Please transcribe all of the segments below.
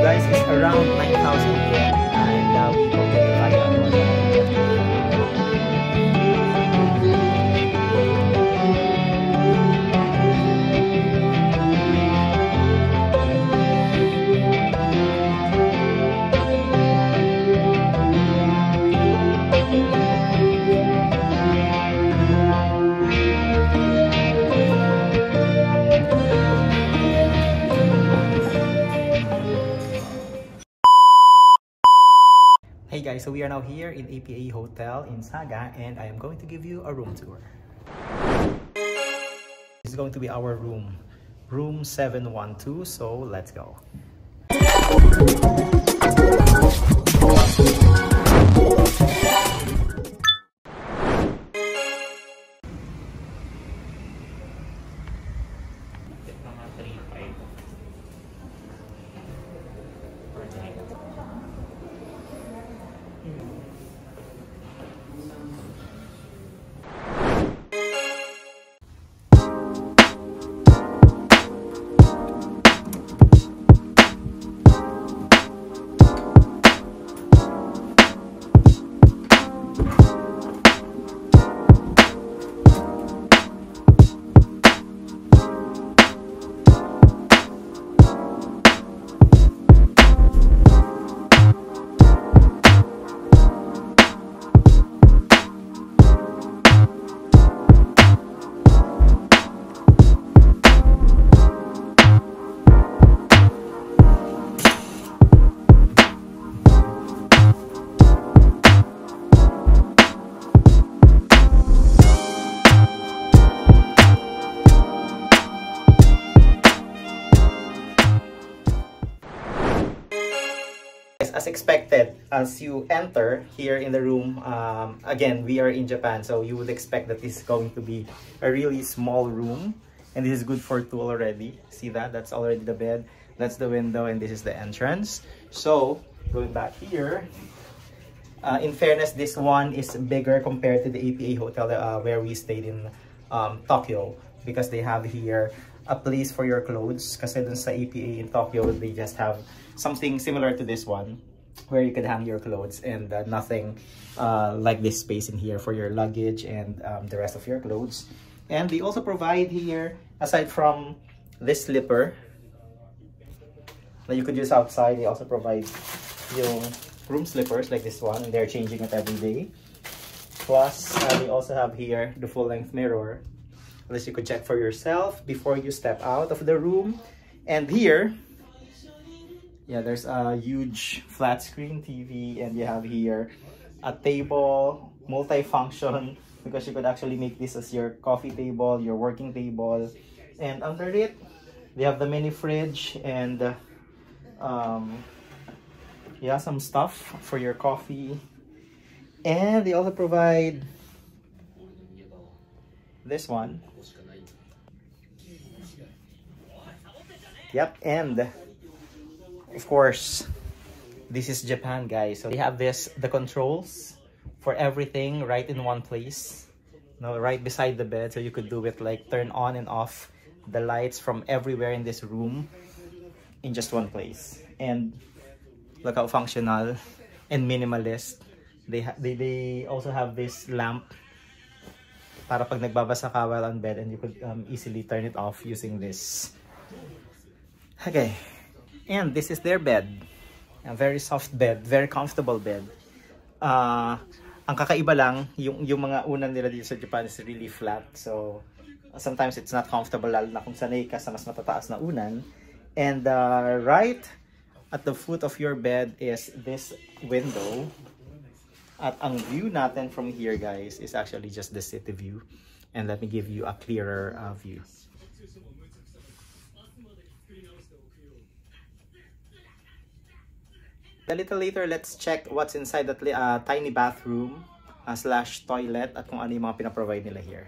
Guys, is around 9,000 yen, and we booked it via Agoda. Hey guys, so we are now here in APA Hotel in Saga, and I am going to give you a room tour. This is going to be our room, room 712, so let's go. As expected, as you enter here in the room, again, we are in Japan, so you would expect that this is going to be a really small room, and this is good for two already. See that? That's already the bed, that's the window, and this is the entrance. So going back here, in fairness, this one is bigger compared to the APA hotel where we stayed in Tokyo, because they have here a place for your clothes. Kasi dun sa APA in Tokyo, they just have something similar to this one where you can hang your clothes, and nothing like this space in here for your luggage and the rest of your clothes. And they also provide here, aside from this slipper that you could use outside, they also provide yung room slippers like this one, and they're changing it every day. Plus, they also have here the full-length mirror, unless you could check for yourself before you step out of the room. And here, yeah, there's a huge flat screen TV, and you have here a table, multi-function, because you could actually make this as your coffee table, your working table. And under it, they have the mini fridge, and yeah, some stuff for your coffee. And they also provide this one. Yep, and of course, this is Japan, guys. So they have the controls for everything right in one place. Right beside the bed, so you could do it like turn on and off the lights from everywhere in this room in just one place. And look how functional and minimalist. They also have this lamp para pag nagbabasa ka while on bed, and you could easily turn it off using this. Okay, and this is their bed. A very soft bed, very comfortable bed. Ang kakaiba lang, yung mga unan nila dito sa Japan is really flat. So sometimes it's not comfortable, lalo na kung sanay ka sa mas matataas na unan. And right at the foot of your bed is this window. At ang view natin from here, guys, is actually just the city view. And let me give you a clearer view. A little later, let's check what's inside that tiny bathroom slash toilet at kung ano yung mga pinaprovide nila here.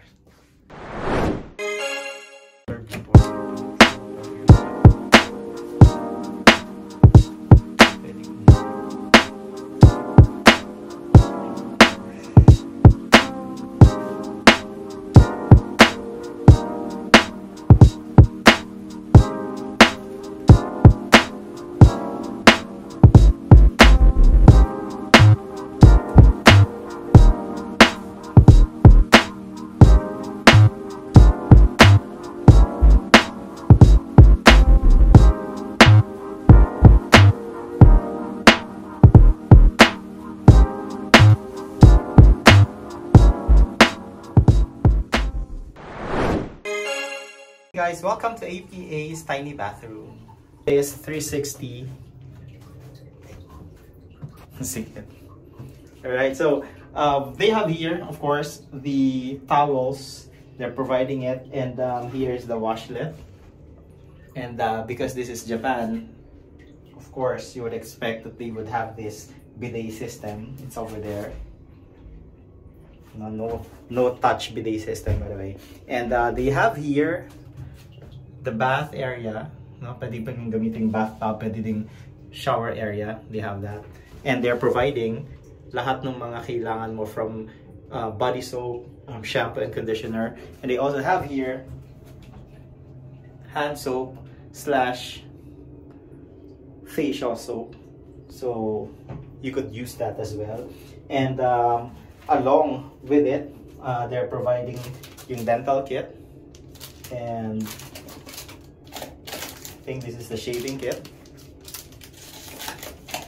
Guys, welcome to APA's tiny bathroom. It is 360. Alright, so they have here, of course, the towels. They're providing it, and here's the washlet. And because this is Japan, of course, you would expect that they would have this bidet system. It's over there. No touch bidet system, by the way. And they have here the bath area, no? Pwede pa rin gamitin bathtub, pwede ding shower area. They have that. And they're providing lahat ng mga kailangan mo from body soap, shampoo and conditioner. And they also have here hand soap slash facial soap. So you could use that as well. And along with it, they're providing yung dental kit. And I think this is the shaving kit,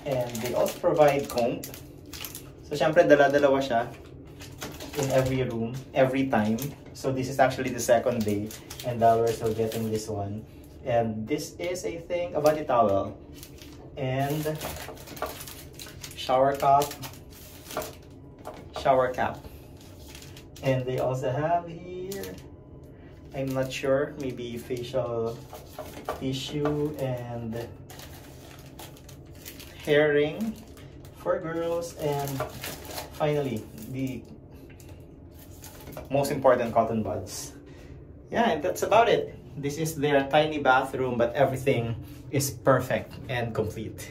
and they also provide comb. So syempre dala-dalawa siya in every room, every time. So this is actually the second day, and we're still getting this one. And this is a thing, a body towel, and shower cap, and they also have here, I'm not sure, maybe facial tissue and hair ring for girls, and finally the most important, cotton buds. Yeah, and that's about it. This is their tiny bathroom, but everything is perfect and complete.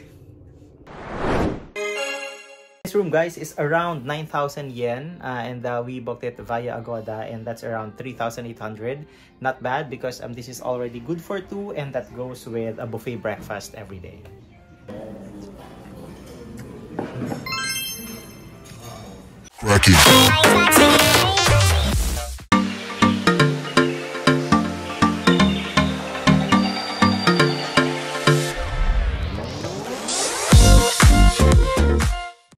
This room, guys, is around 9,000 yen, and we booked it via Agoda, and that's around 3,800. Not bad, because this is already good for two, and that goes with a buffet breakfast every day. Cracky.